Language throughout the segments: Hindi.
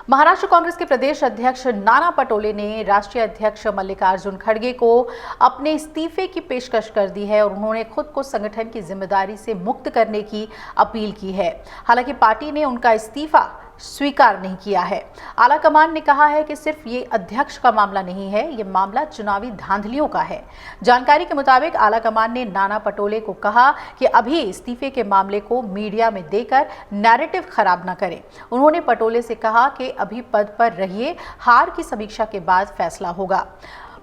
महाराष्ट्र कांग्रेस के प्रदेश अध्यक्ष नाना पटोले ने राष्ट्रीय अध्यक्ष मल्लिकार्जुन खड़गे को अपने इस्तीफे की पेशकश कर दी है और उन्होंने खुद को संगठन की जिम्मेदारी से मुक्त करने की अपील की है। हालांकि पार्टी ने उनका इस्तीफा स्वीकार नहीं किया है। आलाकमान ने कहा है कि सिर्फ ये अध्यक्ष का मामला नहीं है, ये मामला चुनावी धांधलियों का है। जानकारी के मुताबिक आलाकमान ने नाना पटोले को कहा कि अभी इस्तीफे के मामले को मीडिया में देकर नैरेटिव खराब न करें। उन्होंने पटोले से कहा कि अभी पद पर रहिए, हार की समीक्षा के बाद फैसला होगा।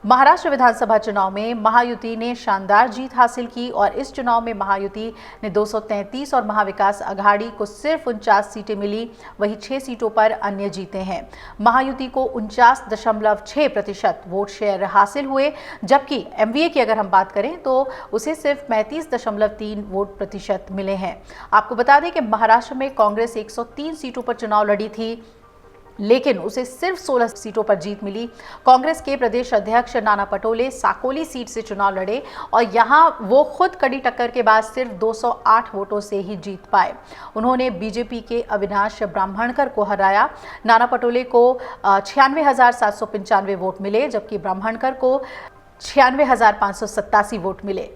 महाराष्ट्र विधानसभा चुनाव में महायुति ने शानदार जीत हासिल की और इस चुनाव में महायुति ने 233 और महाविकास अघाड़ी को सिर्फ 49 सीटें मिली, वहीं 6 सीटों पर अन्य जीते हैं। महायुति को 49.6% वोट शेयर हासिल हुए, जबकि एमवीए की अगर हम बात करें तो उसे सिर्फ 35.3 वोट प्रतिशत मिले हैं। आपको बता दें कि महाराष्ट्र में कांग्रेस 103 सीटों पर चुनाव लड़ी थी, लेकिन उसे सिर्फ 16 सीटों पर जीत मिली। कांग्रेस के प्रदेश अध्यक्ष नाना पटोले साकोली सीट से चुनाव लड़े और यहां वो खुद कड़ी टक्कर के बाद सिर्फ 208 वोटों से ही जीत पाए। उन्होंने बीजेपी के अविनाश ब्राह्मणकर को हराया। नाना पटोले को 96,795 वोट मिले, जबकि ब्राह्मणकर को 96,587 वोट मिले।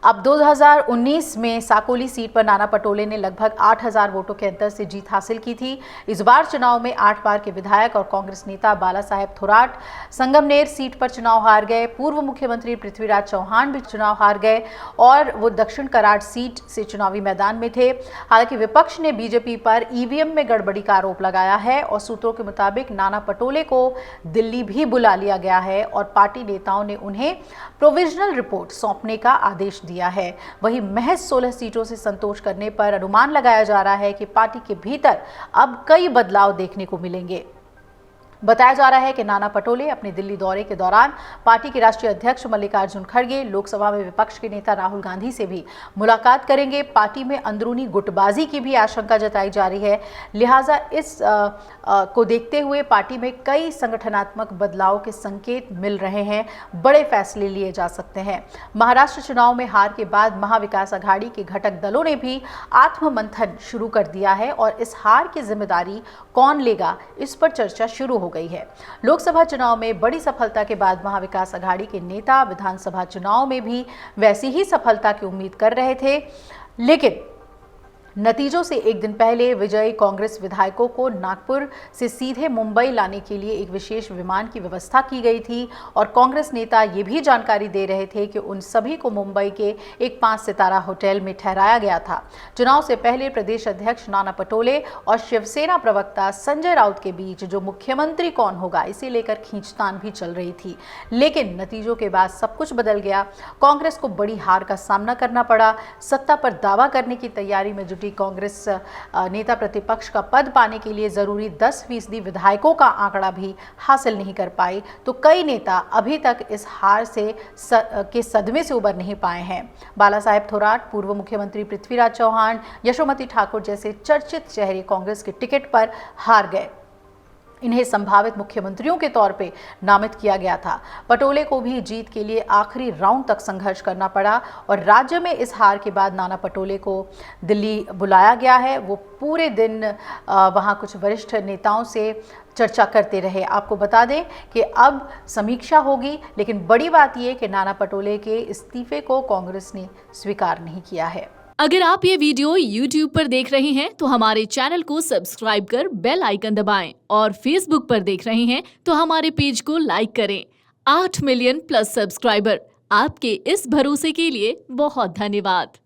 अब 2019 में साकोली सीट पर नाना पटोले ने लगभग 8,000 वोटों के अंतर से जीत हासिल की थी। इस बार चुनाव में 8 बार के विधायक और कांग्रेस नेता बाला साहेब थोराट संगमनेर सीट पर चुनाव हार गए। पूर्व मुख्यमंत्री पृथ्वीराज चौहान भी चुनाव हार गए और वो दक्षिण कराड़ सीट से चुनावी मैदान में थे। हालांकि विपक्ष ने बीजेपी पर ईवीएम में गड़बड़ी का आरोप लगाया है और सूत्रों के मुताबिक नाना पटोले को दिल्ली भी बुला लिया गया है और पार्टी नेताओं ने उन्हें प्रोविजनल रिपोर्ट सौंपने का आदेश दिया है। वहीं महज 16 सीटों से संतोष करने पर अनुमान लगाया जा रहा है कि पार्टी के भीतर अब कई बदलाव देखने को मिलेंगे। बताया जा रहा है कि नाना पटोले अपने दिल्ली दौरे के दौरान पार्टी के राष्ट्रीय अध्यक्ष मल्लिकार्जुन खड़गे, लोकसभा में विपक्ष के नेता राहुल गांधी से भी मुलाकात करेंगे। पार्टी में अंदरूनी गुटबाजी की भी आशंका जताई जा रही है, लिहाजा इस को देखते हुए पार्टी में कई संगठनात्मक बदलाव के संकेत मिल रहे हैं। बड़े फैसले लिए जा सकते हैं। महाराष्ट्र चुनाव में हार के बाद महाविकास अघाड़ी के घटक दलों ने भी आत्ममंथन शुरू कर दिया है और इस हार की जिम्मेदारी कौन लेगा, इस पर चर्चा शुरू हो गई है। लोकसभा चुनाव में बड़ी सफलता के बाद महाविकास अघाड़ी के नेता विधानसभा चुनाव में भी वैसी ही सफलता की उम्मीद कर रहे थे, लेकिन नतीजों से एक दिन पहले विजयी कांग्रेस विधायकों को नागपुर से सीधे मुंबई लाने के लिए एक विशेष विमान की व्यवस्था की गई थी और कांग्रेस नेता ये भी जानकारी दे रहे थे कि उन सभी को मुंबई के एक 5 सितारा होटल में ठहराया गया था। चुनाव से पहले प्रदेश अध्यक्ष नाना पटोले और शिवसेना प्रवक्ता संजय राउत के बीच जो मुख्यमंत्री कौन होगा, इसे लेकर खींचतान भी चल रही थी, लेकिन नतीजों के बाद सब कुछ बदल गया। कांग्रेस को बड़ी हार का सामना करना पड़ा। सत्ता पर दावा करने की तैयारी में कांग्रेस नेता प्रतिपक्ष का पद पाने के लिए जरूरी 10% विधायकों का आंकड़ा भी हासिल नहीं कर पाए, तो कई नेता अभी तक इस हार के सदमे से उबर नहीं पाए हैं। बाला साहेब थोराट, पूर्व मुख्यमंत्री पृथ्वीराज चौहान, यशोमती ठाकुर जैसे चर्चित चेहरे कांग्रेस के टिकट पर हार गए। इन्हें संभावित मुख्यमंत्रियों के तौर पे नामित किया गया था। पटोले को भी जीत के लिए आखिरी राउंड तक संघर्ष करना पड़ा और राज्य में इस हार के बाद नाना पटोले को दिल्ली बुलाया गया है। वो पूरे दिन वहां कुछ वरिष्ठ नेताओं से चर्चा करते रहे। आपको बता दें कि अब समीक्षा होगी, लेकिन बड़ी बात यह कि नाना पटोले के इस्तीफे को कांग्रेस ने स्वीकार नहीं किया है। अगर आप ये वीडियो YouTube पर देख रहे हैं तो हमारे चैनल को सब्सक्राइब कर बेल आइकन दबाएं और Facebook पर देख रहे हैं तो हमारे पेज को लाइक करें। 8 मिलियन प्लस सब्सक्राइबर, आपके इस भरोसे के लिए बहुत धन्यवाद।